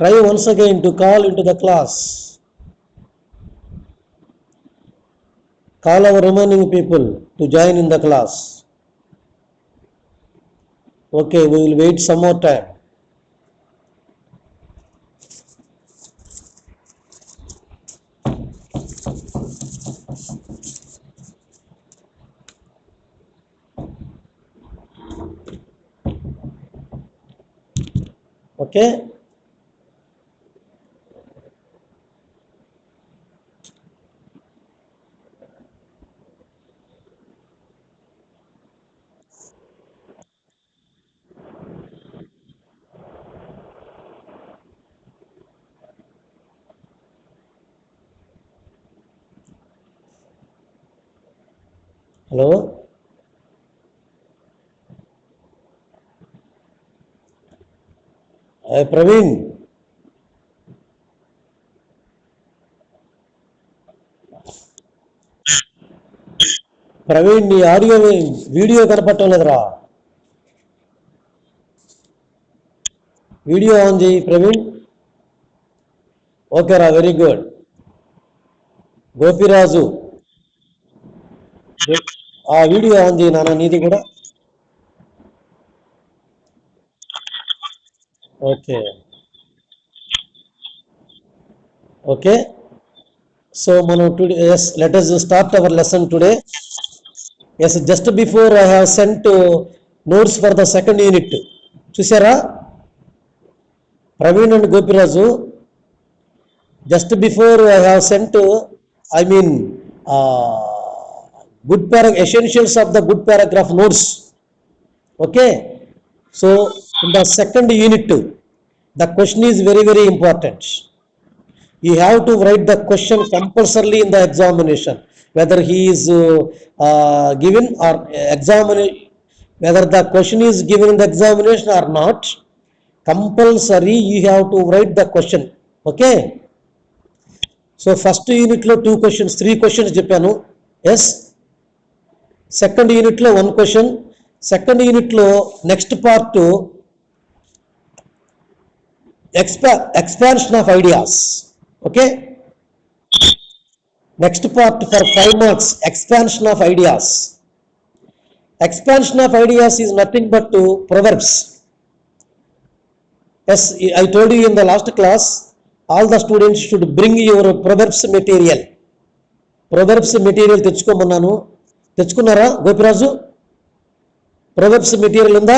Try once again to call into the class. Call our remaining people to join in the class. Okay, we will wait some more time. Okay. Hello. Praveen. Praveen నీ audio video కనపడటం లేదురా. Video on చేయి ప్రవీణ్. ఓకేరా, very good. Gopiraju ఆ video on చేయి నాన్న, నీది కూడా. Okay okay. సో మనం today, yes, let us start our lesson today. Yes, just before I have sent notes for the second unit. చూసారా Praveen and Gopiraju? Just before I have sent, I mean good essentials of the good paragraph notes. Okay, so in the second unit the question is very very important. You have to write the question compulsorily in the examination, whether he is given or whether the question is given in the examination or not. Compulsory you have to write the question. Okay, so first unit lo 2 questions 3 questions cheppanu. Yes, second యూనిట్లో 1 question. Second యూనిట్లో next part expansion of ideas. Okay, next part for 5 marks, expansion of ideas. Expansion of ideas is nothing but proverbs. Yes, I told you in the last class, all the students should bring your proverbs material. Proverbs material తెచ్చుకోమన్నాను. తెచ్చుకున్నారా Gopiraju? Proverbs material ఉందా?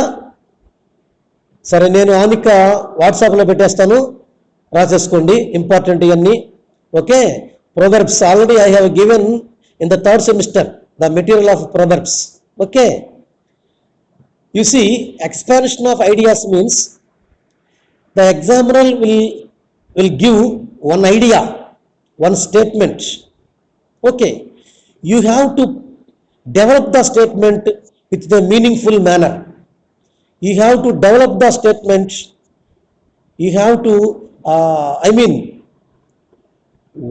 సరే, నేను ఆనిక వాట్సాప్లో పెట్టేస్తాను, రాసేసుకోండి important ఇవన్నీ. Okay, proverbs already I have given in the third semester the material of proverbs. Okay, you see expansion of ideas means the examiner will give one idea, one statement. Okay, you have to develop the statement with the meaningful manner. You have to develop the statement. You have to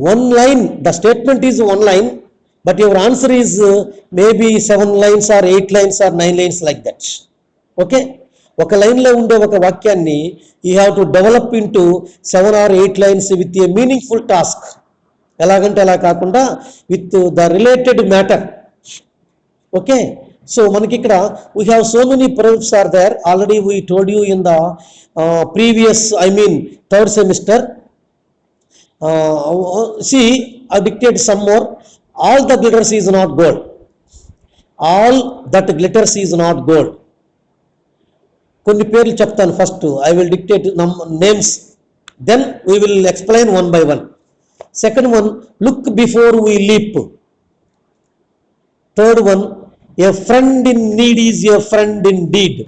one line, the statement is one line, but your answer is maybe 7 lines or 8 lines or 9 lines like that. Okay, ఒక లైన్లో ఉండే ఒక వాక్యాన్ని you have to develop into 7 or 8 lines with a meaningful task. ఎలాగంటే అలా కాకుండా with the related matter. Okay, so మనకి ఇక్కడ we have so many proverbs are there. Already we told you in the previous, third semester. See, I dictate some more. All the glitters is not gold. All that glitters is not gold. కొన్ని పేర్లు చెప్తాను. First I will dictate names, then we will explain one by one. Second one, look before we leap. Third one, a friend in need is a friend in deed.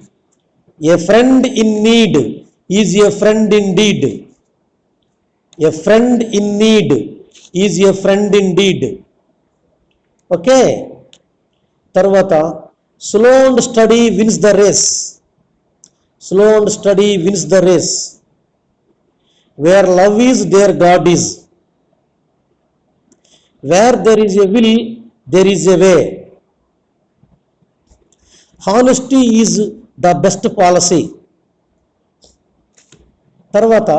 A friend in need is a friend in deed. A friend in need is a friend in deed. Okay, తర్వాత slow and study wins the race. Slow and study wins the race. Where love is, there God is. Where there is a will, there is a way. Honesty is the best policy. తర్వాత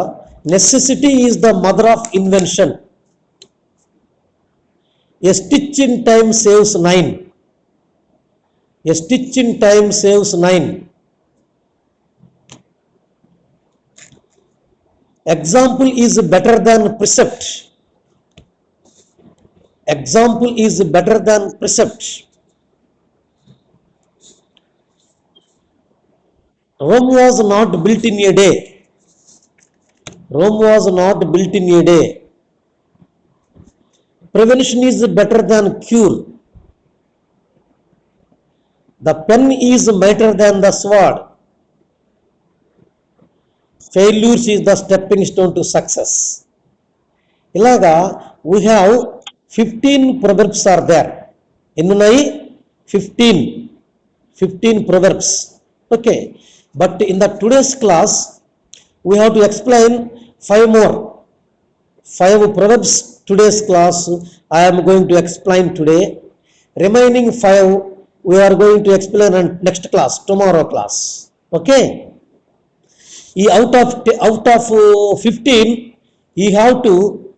Necessity is the mother of invention. A stitch in time saves nine. A stitch in time saves nine. Example is better than precept. Example is better than precept. Rome was not built in a day. Rome was not built in a day. Prevention is better than cure. The pen is mightier than the sword. Failures is the stepping stone to success. Ilaga, we have 15 proverbs are there. Innunai 15 proverbs. Okay. But in the today's class, we have to explain 5 more. 5 proverbs today's class I am going to explain today. Remaining 5 we are going to explain in next class, tomorrow class. Okay. Out of 15, you have to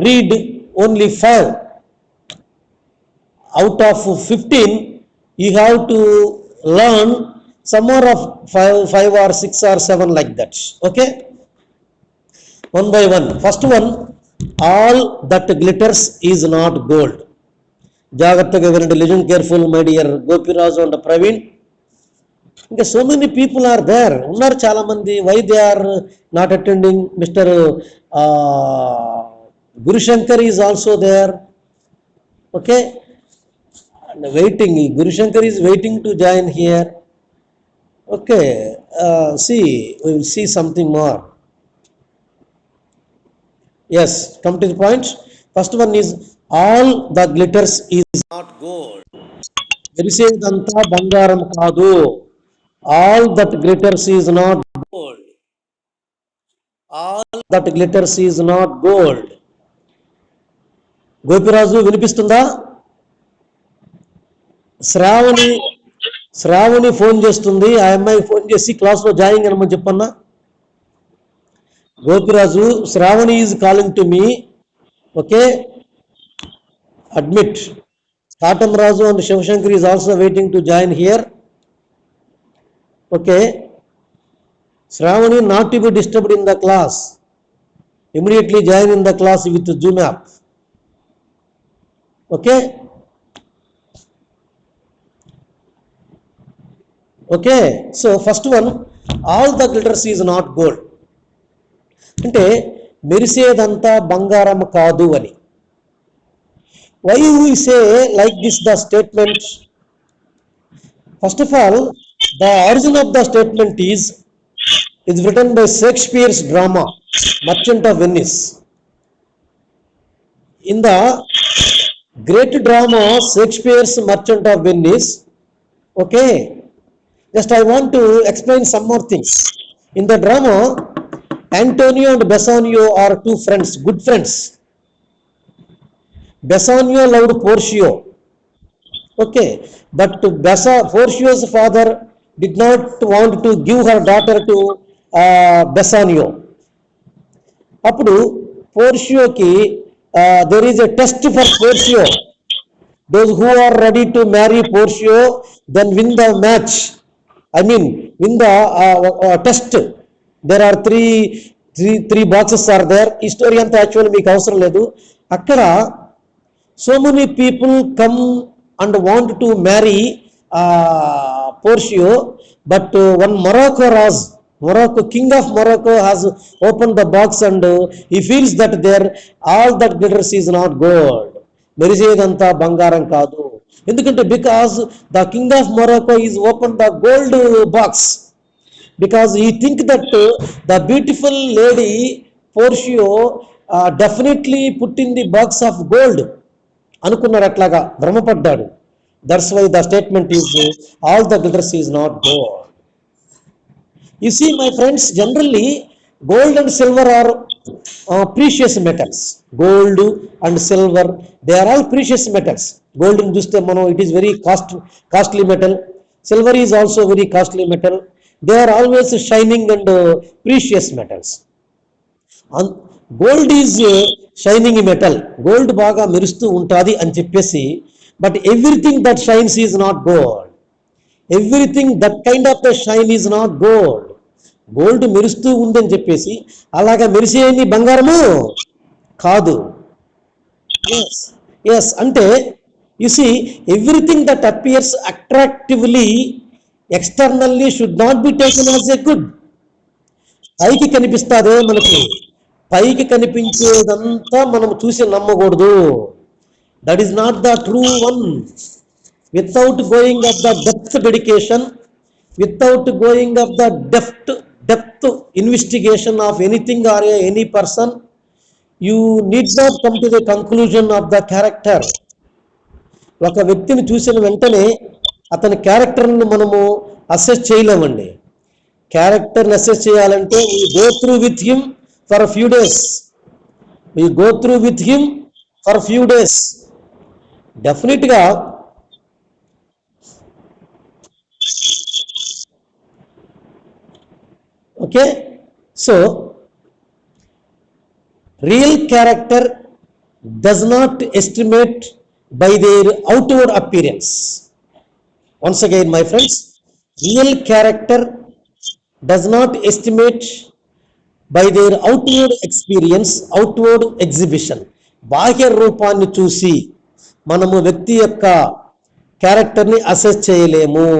read only 5. Out of 15, you have to learn some more of 5 or 6 or 7 like that. Okay. One by one. First one, all that glitters is not gold. Jagattaga viనండి, listen careful, my dear Gopiraj and Praveen. ఇంకా so many people are there. ఉన్నారు చాలా మంది. Why they are not attending? Mr. Guru Shankar is also there. Okay. And waiting. Guru Shankar is waiting to join here. Okay. See, we will see something more. Yes, come to the point. First one is all the glitters is not gold. మెరిసేదంతా బంగారం కాదు. All that glitters is not gold. All that glitters is not gold. Gopiraju వినిపిస్తుందా? Shravani phone చేస్తుంది. ఆ అమ్మాయి phone చేసి క్లాస్లో join అనమని చెప్పన్నా. Gopiraju, Shravani is calling to me. Okay. Admit. Katam Raju and Shivashankar is also waiting to join here. Okay. Shravani not to be disturbed in the class. Immediately join in the class with Zoom app. Okay. Okay. So first one, all the glitters is not gold. అంటే మెరిసేదంతా బంగారం కాదు అని. Why we say like this the statement? First of all, the origin of the statement is written by Shakespeare's drama Merchant of Venice. In the great drama Shakespeare's Merchant of Venice, okay, just I want to explain some more things. In the drama, Antonio and Bassanio are 2 friends, good friends. Bassanio loved Portia. Okay, but Portia's father did not want to give her daughter to Bassanio. Appudu Portiaకి there is a test for Portia. Those who are ready to marry Portia then win the match. I mean win the test. There are three boxes are there. ఈ story అంతా actually మీకు అవసరం లేదు. అక్కడ so many people come and want to marry Portia, but one Morocco king of Morocco has opened the box and he feels that there all that glitters is not gold. మెరిసేదంతా బంగారం కాదు. ఎందుకంటే because the king of Morocco is opened the gold box. Because he think that the beautiful lady Portia definitely put in the box of gold. అనుకున్నాడు, అట్లాగా భ్రమపడ్డాడు. That's why the statement is all the glitters is not gold. You see my friends, generally gold and silver are precious metals. Gold and silver, they are all precious metals. Gold in చూస్తే మనం it is very costly metal. Silver is also very costly metal. They are always shining and precious metals. Gold is shining metal, gold బాగా మెరుస్తూ ఉంటుంది అని చెప్పేసి, but everything that shines is not gold, everything that kind of the shine is not gold. Gold మెరుస్తూ ఉందని చెప్పేసి అలాగా మెరిసేది బంగారము కాదు. ఎస్ ఎస్ అంటే you see everything that appears attractively externally should not be taken as a good. పైకి కనిపిస్తాదే మనకి, పైకి కనిపించేదంతా మనం చూసి నమ్మకూడదు. That is not the true one. Without going of the depth dedication, without going of the depth investigation of anything or any person, you need not come to the conclusion of the character. ఒక వ్యక్తిని చూసిన వెంటనే అతని క్యారెక్టర్ని మనము assess చేయలేమండి. క్యారెక్టర్ని assess చేయాలంటే we go through with him for few days, we go through with him for few days. డెఫినెట్గా okay. So real character does not estimate by their outward appearance. Once again, my friends, real character does not estimate by their outward experience, outward exhibition. బాహ్య రూపాన్ని చూసి మనము వ్యక్తి యొక్క క్యారెక్టర్ని assess చేయలేము.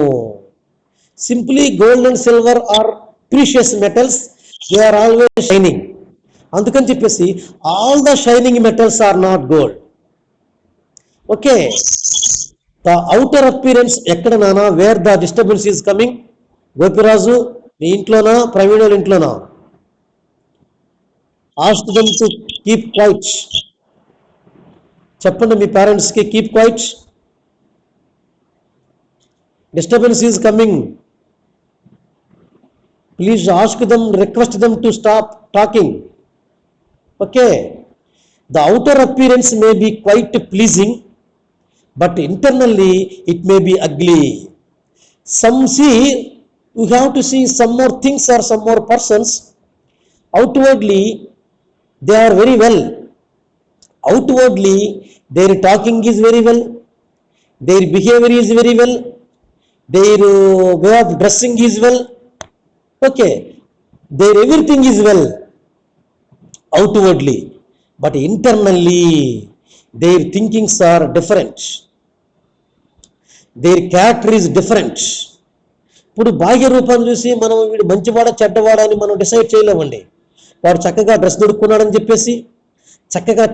Simply gold and silver are precious metals, they are always shining. అందుకని చెప్పేసి all the shining metals are not gold. Okay, the outer appearance ఎక్కడ నానా, where the disturbance is coming. Gopiraju మీ ఇంట్లోనా, ప్రవీణ్ వాళ్ళ ఇంట్లోనా? Ask them to keep quiet. చెప్పండి మీ పేరెంట్స్కి, keep quiet, disturbance is coming. Please ask them, request them to stop talking. Okay, the outer appearance may be quite pleasing, but internally it may be ugly. Some see, you have to see some more things or some more persons. Outwardly, they are very well. Outwardly, their talking is very well, their behavior is very well, their way of dressing is well. Okay, their everything is well outwardly, but internally their thinkings are different, their character is different. ఇప్పుడు బాహ్య రూపాన్ని చూసి మనం వీడు మంచివాడా చెడ్డవాడా అని మనం decide చేయలేమండి. వాడు చక్కగా డ్రెస్ దొడుక్కున్నాడని చెప్పేసి, చక్కగా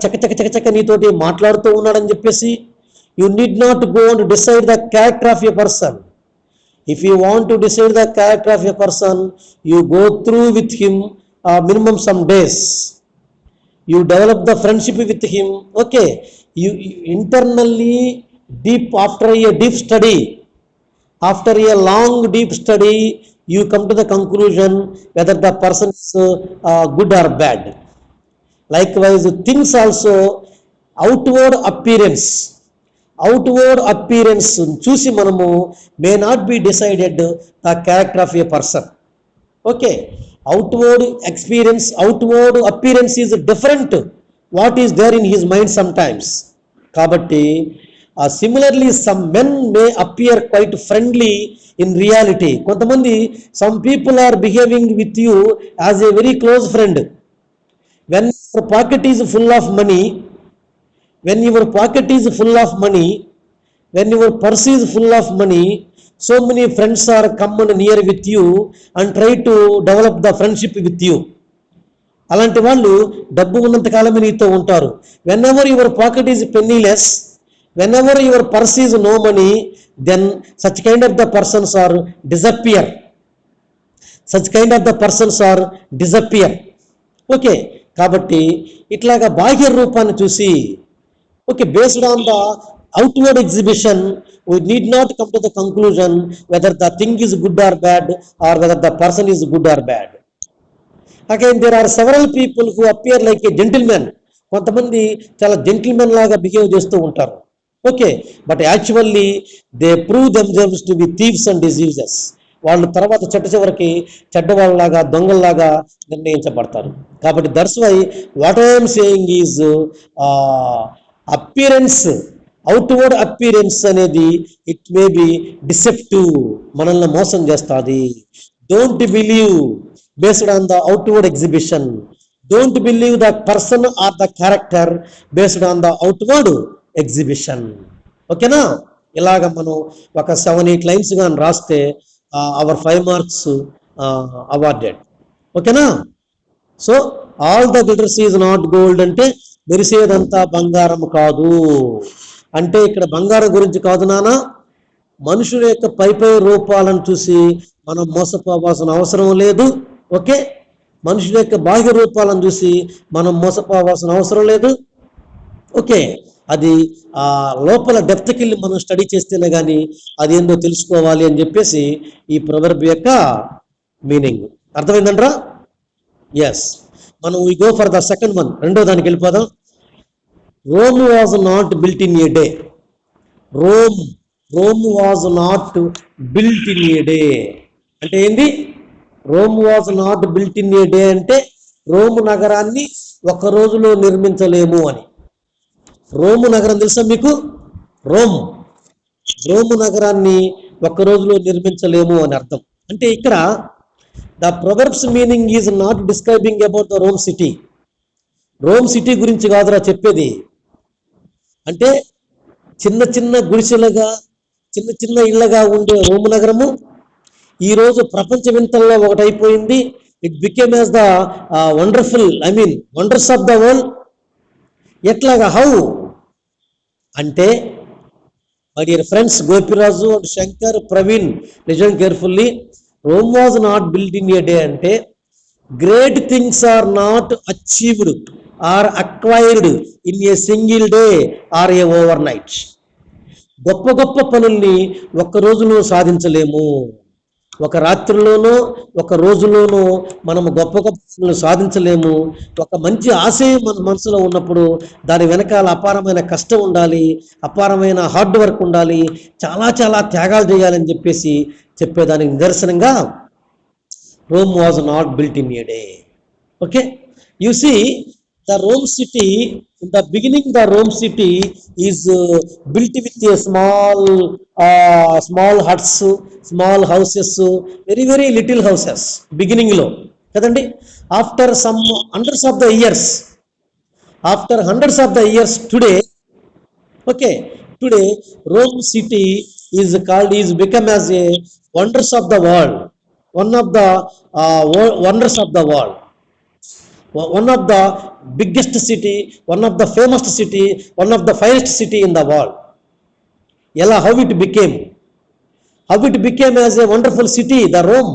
చక్క నీతోటి మాట్లాడుతూ ఉన్నాడని చెప్పేసి, you need not go and decide the character of a person. If you want to decide the character of a person, you go through with him minimum some days. You develop the friendship with him. Okay, you internally deep, after a deep study, after a long deep study, you come to the conclusion whether the person is good or bad. Likewise, things also, outward appearance చూసి మనము may not be decided the character of a person. Okay, outward appearance is different what is there in his mind sometimes. Kabatti similarly some men may appear quite friendly in reality. Kontamandi, some people are behaving with you as a very close friend. When your pocket is full of money, when your purse is full of money, so many friends are come near with you and try to develop the friendship with you. అలాంటి వాళ్ళు డబ్బు ఉన్నంత కాలమే నీతో ఉంటారు. whenever your pocket is penniless, whenever your purse is no money, then such kind of the persons are disappear. Okay, కాబట్టి ఇట్లాగా బాహ్య రూపాన్ని చూసి, okay, based on the outward exhibition, we need not come to the conclusion whether the thing is good or bad, or whether the person is good or bad. Again, there are several people who appear like a gentleman. కొంతమంది చాలా gentlemen లాగా behave చేస్తూ ఉంటారు. Okay, but actually they prove themselves to be thieves and diseases. వాళ్ళు తర్వాత చివరికి చెడ్డవాళ్ళలాగా దొంగల్లాగా నిర్ణయించబడతారు. కాబట్టి that's why what I'm saying is appearance, outward appearance అనేది ఇట్ మే బి డిసెప్టివ్, మనల్ని మోసం చేస్తుంది. Don't believe based on the outward exhibition, don't believe the person or the character based on the outward exhibition. ఓకేనా? ఇలాగ మనం ఒక 7-8 lines కానీ రాస్తే అవర్ 5 మార్క్స్ అవార్డెడ్. ఓకేనా? So all the glitters is not gold అంటే మెరిసేదంతా బంగారం కాదు అంటే ఇక్కడ బంగారం గురించి కాదు నాన్న, మనుషుల యొక్క పై రూపాలను చూసి మనం మోసపోవాల్సిన అవసరం లేదు. ఓకే, మనుషుల యొక్క బాహ్య రూపాలను చూసి మనం మోసపోవాల్సిన అవసరం లేదు. ఓకే, అది ఆ లోపల డెప్త్కి వెళ్ళి మనం స్టడీ చేస్తేనే కానీ అది ఏందో తెలుసుకోవాలి అని చెప్పేసి ఈ ప్రొవర్బ్ యొక్క మీనింగ్. అర్థమైందంట్రా? ఎస్, మనం we go for the second one, రెండో దానికి వెళ్ళిపోదాం. Rome was not built in a day. Rome was not built in a day అంటే ఏంది? Rome was not built in a day అంటే రోమ్ నగరాన్ని ఒక రోజులో నిర్మించలేము అని. రోము నగరం తెలుసా మీకు? రోము నగరాన్ని ఒక రోజులో నిర్మించలేము అని అర్థం. అంటే ఇక్కడ the Proverbs meaning is not describing about the Rome city. Rome city గురించి కాదురా చెప్పేది. అంటే చిన్న చిన్న గుడిసెలుగా, చిన్న చిన్న ఇళ్ళగా ఉండే రోము నగరము ఈరోజు ప్రపంచ వింతల్లో ఒకటైపోయింది. It became as the wonderful, wonders of the world. ఎట్లాగా? హౌ అంటే my dear friends, Gopiraju and Shankar, Praveen, listen carefully. Rome was not build in a day అంటే great things are not achieved or acquired in a single day or a overnight. గొప్ప గొప్ప పనుల్ని ఒక్క రోజులో సాధించలేము. ఒక రాత్రిలోనో ఒక రోజులోనో మనము గొప్ప గొప్ప పనులు సాధించలేము. ఒక మంచి ఆశయం మన మనసులో ఉన్నప్పుడు దాని వెనకాల అపారమైన కష్టం ఉండాలి, అపారమైన హార్డ్ వర్క్ ఉండాలి, చాలా చాలా త్యాగాలు చేయాలని చెప్పేసి చెప్పేదానికి నిదర్శనంగా Rome was not built in a day. Okay, you see the Rome city, in the beginning the Rome city is built with a small huts, small houses, very little houses beginning లో కదండి. after hundreds of the years today, okay, today Rome city is become as a wonders of the world, one of the wonders of the world, one of the biggest city, one of the famous city, one of the finest city in the world. Ella, how it became as a wonderful city, the Rome.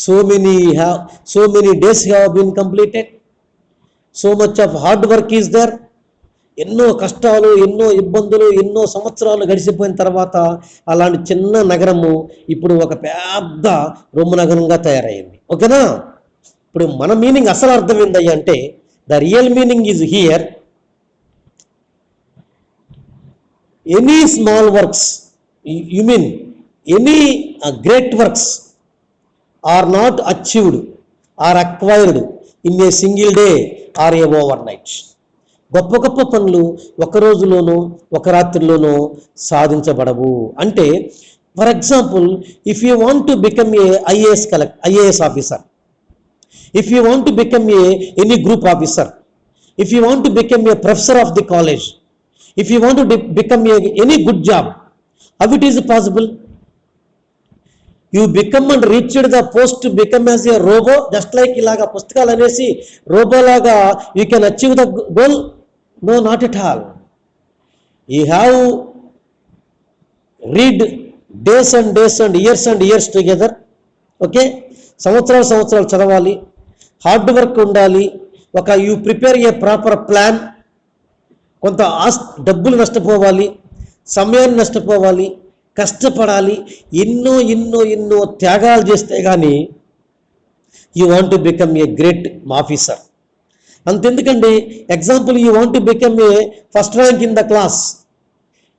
So many days have been completed, so much of hard work is there. ఎన్నో కష్టాలు, ఎన్నో ఇబ్బందులు, ఎన్నో సంవత్సరాలు గడిచిపోయిన తర్వాత అలాంటి చిన్న నగరము ఇప్పుడు ఒక పెద్ద రోమ్ నగరంగా తయారైంది. ఓకేనా? ఇప్పుడు మన మీనింగ్ అసలు అర్థం ఏందయ్యా అంటే the real meaning is here, any small works, you mean any great works are not achieved or acquired in a single day or a overnight. గొప్ప గొప్ప పనులు ఒక రోజులోనో ఒక రాత్రిలోనో సాధించబడవు. అంటే for example, if you want to become a IAS officer, if you want to become any group officer, if you want to become a professor of the college, if you want to become any good job, how it is possible? You become and reach the post to become as a robo, just like ilaga pustakal anesi robo laga you can achieve the goal? No, not at all. You have read days and years together. Okay, సంవత్సరాలు చదవాలి, hard work ఉండాలి, ఒక you prepare a proper plan. కొంత డబ్బులు నష్టపోవాలి, సమయాన్ని నష్టపోవాలి, కష్టపడాలి, ఎన్నో త్యాగాలు చేస్తే కానీ you want to become a great officer. అంతెందుకండి, example, you want to become a first rank in the class,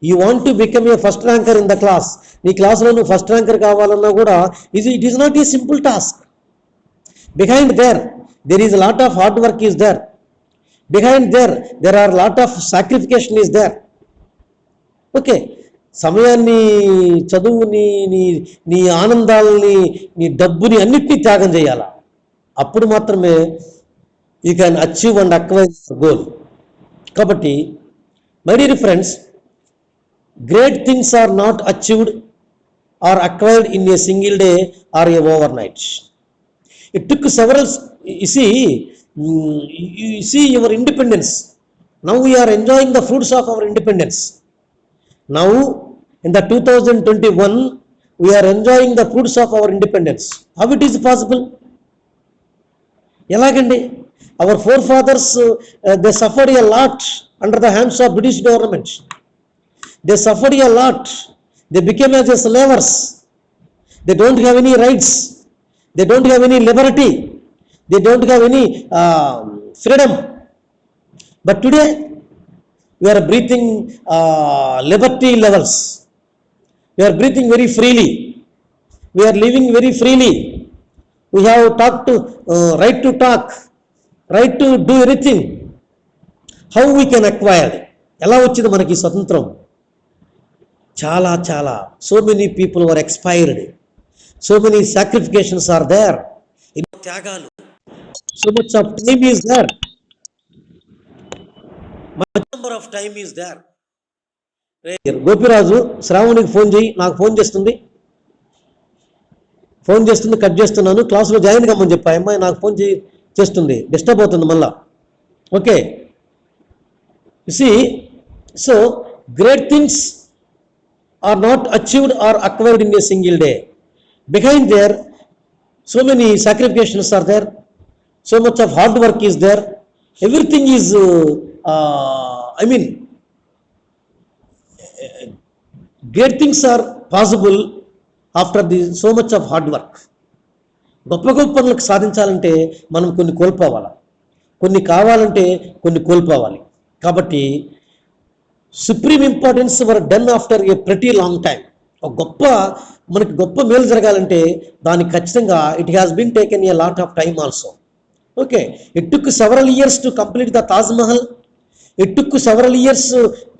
you want to become a first ranker in the class, నీ క్లాసులో నువ్వు ఫస్ట్ ర్యాంకర్ కావాలన్నా కూడా it is not a simple task. Behind there is a lot of hard work is there. Behind there are lot of sacrification is there. Okay, సమయాన్ని, చదువుని, నీ ఆనందాలని, నీ డబ్బుని అన్నిటినీ త్యాగం చేయాలా. అప్పుడు మాత్రమే you can achieve and acquire goal. కాబట్టి my dear friends, great things are not achieved or acquired in a single day or a overnight. It took several, you see your independence. Now we are enjoying the fruits of our independence. Now in the 2021 we are enjoying the fruits of our independence. How it is possible? Elagandi? Our forefathers they suffered a lot under the hands of British government. They suffered a lot. They became as slavers. They don't have any rights. They don't have any liberty. They don't have any freedom. But today we are breathing liberty levels. We are breathing very freely. We are living very freely. We have right to talk, right to do anything. How we can acquire? ఎలా వచ్చింది మనకి స్వతంత్రం? చాలా చాలా, so many people were expired. So many sacrifications are there. త్యాగాలు, so much of time is there. Much number of time is there. Gopiraju, శ్రావణికి phone చేయి, నాకు ఫోన్ చేస్తుంది, కట్ చేస్తున్నాను, క్లాసులో జాయిన్ కమ్మని చెప్పా. అమ్మాయి నాకు ఫోన్ చేస్తుంది, డిస్టర్బ్ అవుతుంది మళ్ళా. Okay, so great things are not achieved or acquired in a single day. Behind so many sacrifications are there, so much of hard work is there. Everything is great things are possible after so much of hard work. గొప్ప పనులకు సాధించాలంటే మనం కొన్ని కోల్పోవాలి, కొన్ని కావాలంటే కొన్ని కోల్పోవాలి. కాబట్టి supreme importance were done after a pretty long time. మనకి గొప్ప మేలు జరగాలంటే దానికి ఖచ్చితంగా it has been taken a lot of time also. Okay, it took several years to complete the Taj Mahal. It took several years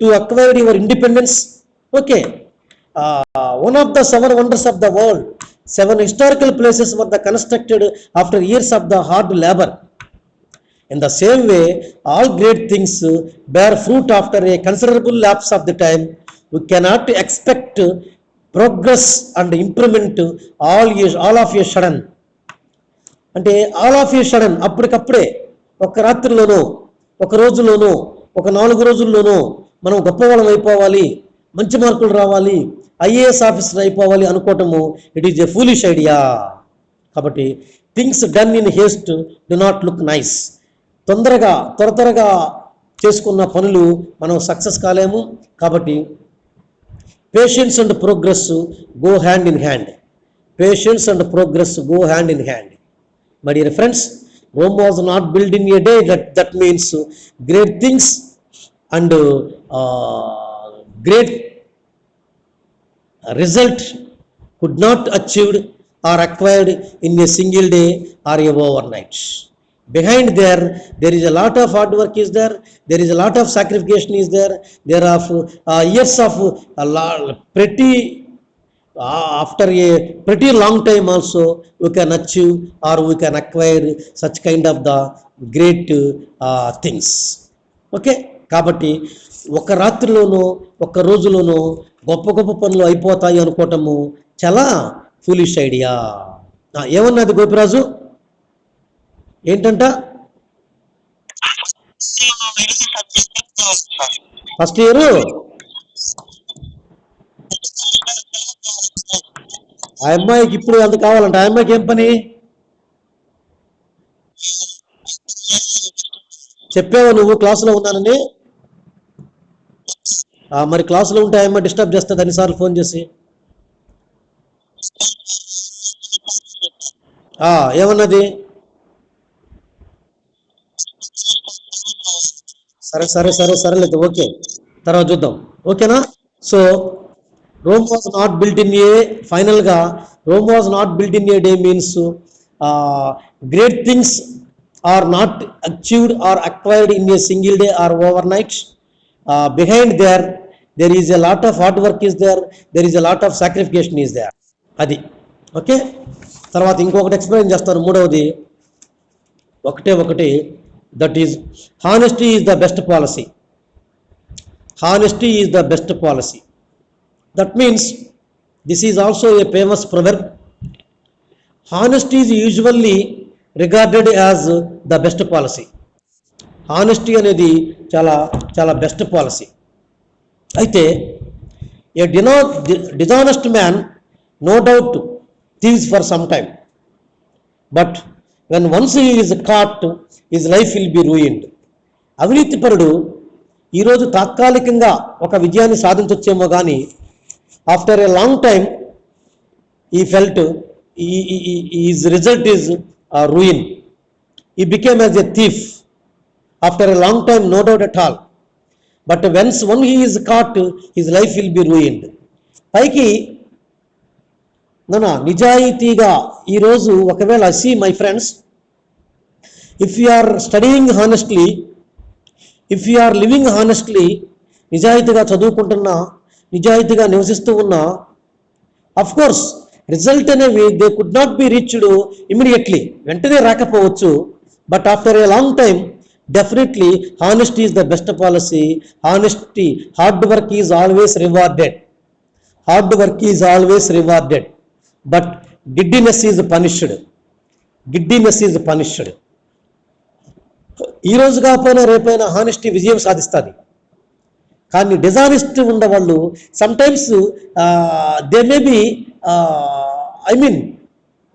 to acquire your independence. Okay, one of the seven wonders of the world, 7 historical places were constructed after years of the hard labor. In the same way, all great things bear fruit after a considerable lapse of the time. We cannot expect progress and improvement all of A sudden. అంటే all of A sudden, అప్పటికప్పుడే, ఒక రాత్రిలోనో, ఒక రోజులోనో, ఒక 4 రోజుల్లోనో మనం గొప్పవాళ్ళం అయిపోవాలి, మంచి మార్కులు రావాలి, ఐఏఎస్ ఆఫీసర్ అయిపోవాలి అనుకోవటము it is a foolish idea. కాబట్టి things done in haste do not look nice. త్వరగా చేసుకున్న పనులు మనం సక్సెస్ కాలేము. కాబట్టి Patience and progress go hand in hand. Patience and progress go hand in hand. My dear friends, Rome was not built in a day. That means great things and great result could not achieved or acquired in a single day or a overnight. Behind there is a lot of hard work is there. There is a lot of sacrification is there. There are years of pretty after a pretty long time also we can achieve or we can acquire such kind of the great things. Okay, కాబట్టి ఒక రాత్రిలోనో ఒక రోజులోనో గొప్ప పనులు అయిపోతాయి అనుకోవటము చాలా foolish idea. ఏమన్నది గోపిరాజు? ఏంటంట? First year ఆ అమ్మాయికి ఇప్పుడు అంత కావాలంట. ఆ అమ్మాయికి ఏం పని చెప్పావా నువ్వు క్లాసులో ఉన్నానని? మరి క్లాసులో ఉంటే ఆ అమ్మాయి డిస్టర్బ్ చేస్తుంది అన్నిసార్లు ఫోన్ చేసి. ఏమన్నది? సరేలేదు, ఓకే, తర్వాత చూద్దాం. ఓకేనా? So Rome was not built in a ఫైనల్గా Rome was not built in a day means great things are not achieved or acquired in a single day or overnight. Behind there is a lot of hard work is there is a lot of sacrification is there. అది okay. తర్వాత ఇంకొకటి explain చేస్తాను, మూడవది ఒకటి that is honesty is the best policy. Honesty is the best policy. That means this is also a famous proverb. Honesty is usually regarded as the best policy. Honesty అనేది చాలా చాలా best policy. అయితే a dishonest man no doubt thrives for some time, but when once he is caught his life will be ruined. అవినీతిపరుడు ఈరోజు తాత్కాలికంగా ఒక విజయాన్ని సాధించవచ్చేమో కానీ after a long time he felt is result is ruin. He became as a thief after a long time, no doubt at all. But once he is caught, his life will be ruined. పైకి నిజాయితీగా ఈరోజు ఒకవేళ my friends, if you are studying honestly, if you are living honestly, నిజాయితీగా చదువుకుంటున్నా, నిజాయితీగా నివసిస్తూ ఉన్నా, of course result అనేవి they could not be reached immediately, వెంటనే రాకపోవచ్చు. But after a long time definitely honesty is the best policy. Honesty, hard work is always rewarded. Hard work is always rewarded, but giddiness is punished. Giddiness is punished. ఈ రోజు కాకపోయినా రేపైనా honesty విజయం సాధిస్తుంది. కానీ dishonest ఉండవాళ్ళు sometimes they may be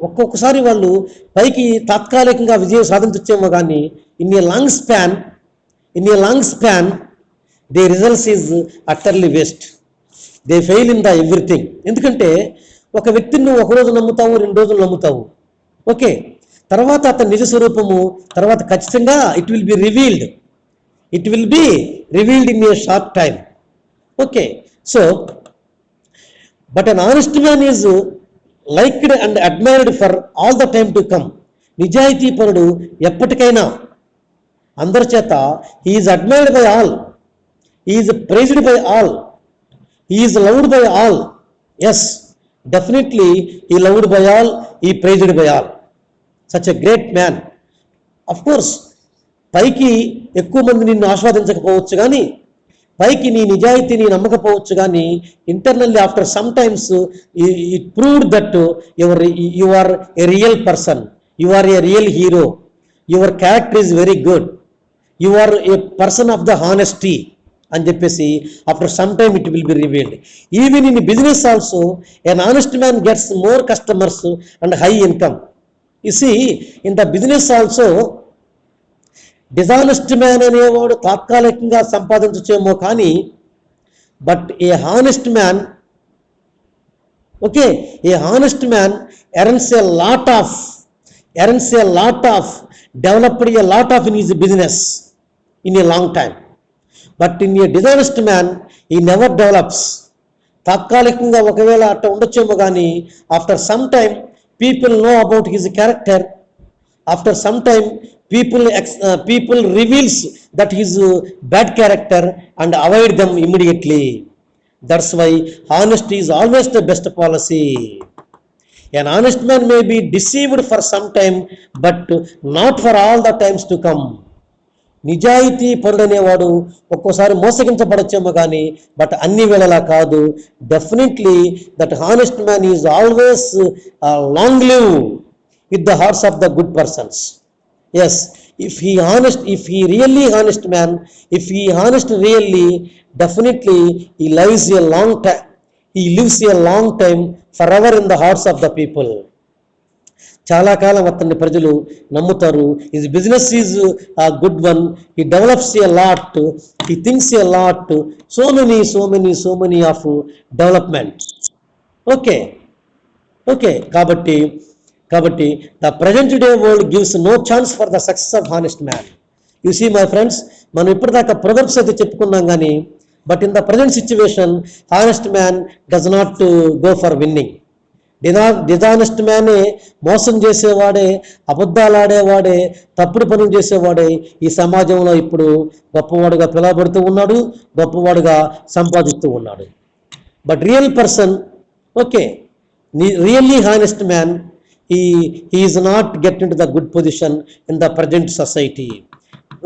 ఒక్కొక్కసారి వాళ్ళు పైకి తాత్కాలికంగా విజయం సాధించవచ్చేమో కానీ in a long span they results is utterly waste. They fail in the everything. ఎందుకంటే ఒక వ్యక్తిని నువ్వు ఒకరోజు నమ్ముతావు, 2 రోజులు నమ్ముతావు, ఓకే. తర్వాత అతని నిజ స్వరూపము తర్వాత ఖచ్చితంగా it will be revealed in a short time, okay. So but an honest man is liked and admired for all the time to come. నిజాయితీ పరుడు ఎప్పటికైనా అందరి చేత is admired by all, is prized by all, is loved by all. Yes, definitely ఈ loved by all, ఈ prized by all. Such a great man. Of course పైకి ఎక్కువ మంది నిన్ను ఆస్వాదించకపోవచ్చు, కానీ పైకి నీ నిజాయితీని నమ్మకపోవచ్చు, కానీ internally after some times it proved that you are a real person, you are a real hero, your character is very good, you are a person of the honesty అని చెప్పేసి after some time it will be revealed. Even in business also an honest man gets more customers and high income. You see in the business also dishonest man అనేవాడు తాత్కాలికంగా సంపాదించచ్చేమో కానీ but a honest man, okay, A honest man earns A lot of developed A lot of in his business in a long time. But in a dishonest man ఈ never develops. తాత్కాలికంగా ఒకవేళ అట్లా ఉండొచ్చేమో కానీ after some time people know about his character. After some time, people reveals that his bad character and avoid them immediately. That's why honesty is always the best policy. An honest man may be deceived for some time, but not for all the times to come. నిజాయితీ పరుడనేవాడు ఒక్కోసారి మోసగించబడచ్చేమో కానీ but అన్ని వేళలా కాదు. Definitely that honest man is always long live with the hearts of the good persons. Yes, if he really honest man, if he honest really, definitely he lives a long time forever in the hearts of the people. చాలా కాలం అతన్ని ప్రజలు నమ్ముతారు. His business is a good one, he develops a lot, he thinks a lot, so many of development. Okay, కాబట్టి the present day world gives no chance for the success of honest man. You see my friends, మనం ఇప్పటిదాకా Proverbs అయితే చెప్పుకున్నాం, కానీ But in the present situation, honest man does not go for winning. Dishonest మ్యానే, మోసం చేసేవాడే, అబద్ధాలు ఆడేవాడే, తప్పుడు పనులు చేసేవాడే ఈ సమాజంలో ఇప్పుడు గొప్పవాడుగా పిలువబడుతూ ఉన్నాడు, గొప్పవాడుగా సంపాదిస్తూ ఉన్నాడు. But real person, okay, really honest man, he is not get into the good position in the present society.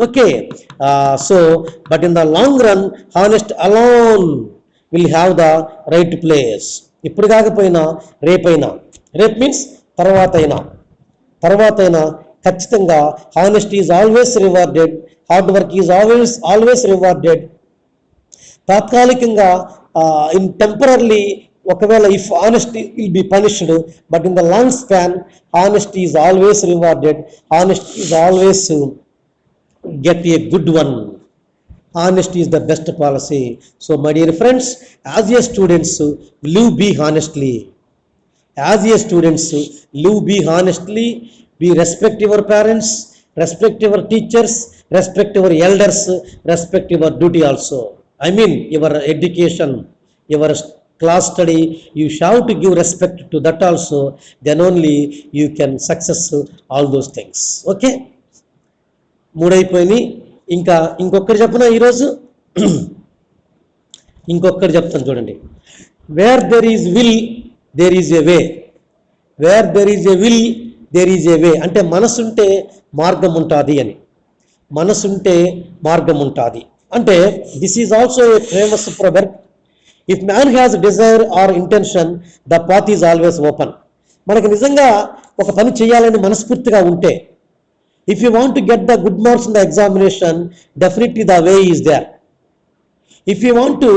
Okay, so but in the long run, honest alone will have the right place. ఇప్పుడు కాకపోయినా రేపైనా, రేపు means తర్వాతైనా ఖచ్చితంగా honesty is always rewarded, hard work is always rewarded. తాత్కాలికంగా in temporarily ఒకవేళ if honesty will be punished, but in the long span honesty is always rewarded, honesty is always get a good one. Honesty is the best policy. So my dear friends, as a students, live be honestly. As a students, live be honestly. Be respect your parents, respect your teachers, respect your elders, respect your duty also. I mean your education, your class study, you have to give respect to that also. Then only you can success all those things. Okay? మూడైపోయి ఇంకొకటి చెప్పనా ఈరోజు? ఇంకొకటి చెప్తాను చూడండి. Where there is will there is a way. Where there is a will there is a way అంటే మనసుంటే మార్గం ఉంటుంది అని. మనసుంటే మార్గం ఉంటుంది అంటే this is also a famous proverb. If man has desire or intention, the path is always open. మనకి నిజంగా ఒక పని చేయాలని మనస్ఫూర్తిగా ఉంటే, if you want to get the good marks in the examination, definitely the way is there. If you want to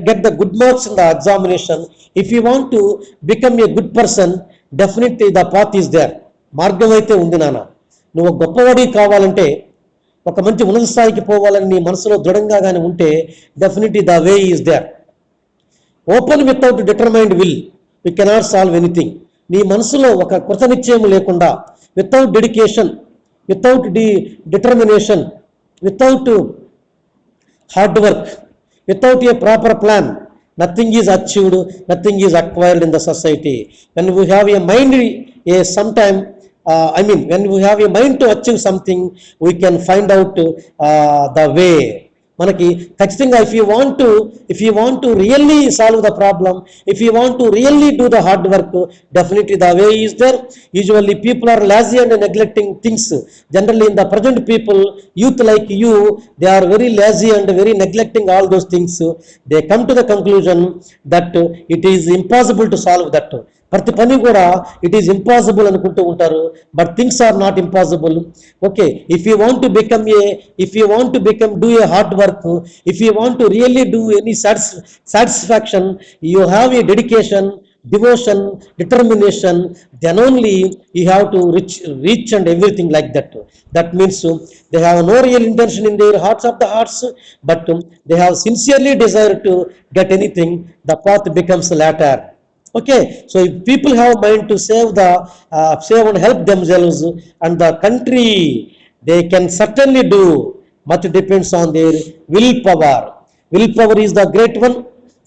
get the good marks in the examination, if you want to become a good person, definitely the path is there. మార్గం అయితే ఉంది నాన్న. నువ్వు గొప్పవాడి కావాలంటే, ఒక మంచి ఉన్నత స్థాయికి పోవాలని నీ మనసులో దృఢంగా కానీ ఉంటే, definitely the way is there. Open without determined will you cannot solve anything. నీ మనసులో ఒక కృత నిశ్చయం లేకుండా, without dedication, without determination, without hard work, without a proper plan, nothing is achieved, nothing is acquired in the society. When we have a mind, when we have a mind to achieve something, we can find out the way. మనకి ఖచ్చితంగా if you want to really solve the problem, if you want to really do the hard work, definitely the way is there. Usually people are lazy and neglecting things. Generally in the present people, youth like you, they are very lazy and very neglecting all those things. They come to the conclusion that it is impossible to solve that. ప్రతి పని కూడా it is impossible అనుకుంటూ ఉంటారు, but things are not impossible. Okay, if you want to become do a hard work, if you want to really do any satisfaction, you have a dedication, devotion, determination, then only you have to reach and everything like that. That means they have no real intention in their hearts of the hearts, but they have sincerely desired to get anything, the path becomes later. Okay, so if people have mind to save and help themselves and the country, they can certainly do. Much depends on their willpower. Willpower is the great one.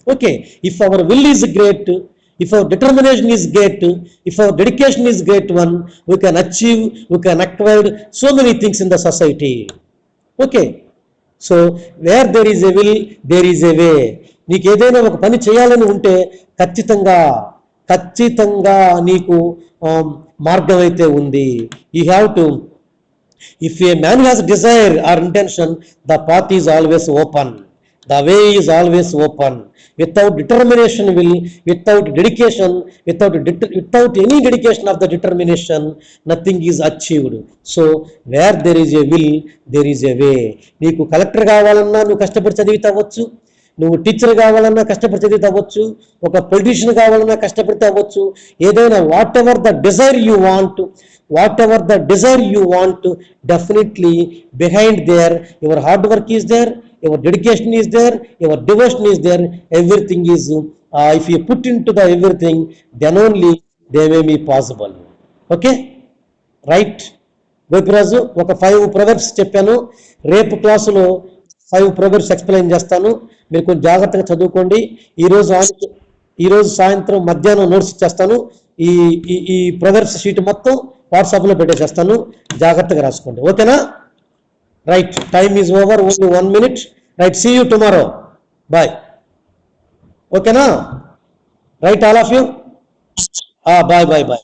Okay, if our will is great, if our determination is great, if our dedication is great one, we can achieve, we can acquire so many things in the society. Okay, so where there is a will, there is a way. నీకు ఏదైనా ఒక పని చేయాలని ఉంటే ఖచ్చితంగా నీకు మార్గం అయితే ఉంది. You have to, if a man has desire or intention, the path is always open, the way is always open. Without determination will, without dedication, without any dedication of the determination, nothing is achieved. So where there is a will, there is a way. నీకు collector కావాలన్నా నువ్వు కష్టపడి చదివితే అవ్వచ్చు, నువ్వు teacher కావాలన్నా కష్టపడి చదివితే అవ్వచ్చు, ఒక పొలిటీషియన్ కావాలన్నా కష్టపడితే అవ్వచ్చు. ఏదైనా whatever the desire you want, definitely behind there your hard work is there, your dedication is there, your devotion is there, everything is, if you put into the everything, then only they may be possible. Okay, right? Gopiraju ఒక 5 Proverbs చెప్పాను. రేపు క్లాసులో 5 Proverbs explain చేస్తాను. మీరు కొంచెం జాగ్రత్తగా చదువుకోండి. ఈరోజు సాయంత్రం మధ్యాహ్నం నోట్స్ ఇచ్చేస్తాను. ఈ ఈ ఈ ప్రొవర్బ్స్ షీట్ మొత్తం వాట్సాప్లో పెట్టేసేస్తాను. జాగ్రత్తగా రాసుకోండి. ఓకేనా? Right, time is over, only 1 minute. Right, see you tomorrow. Bye. ఓకేనా? Right, all of you. Bye bye bye.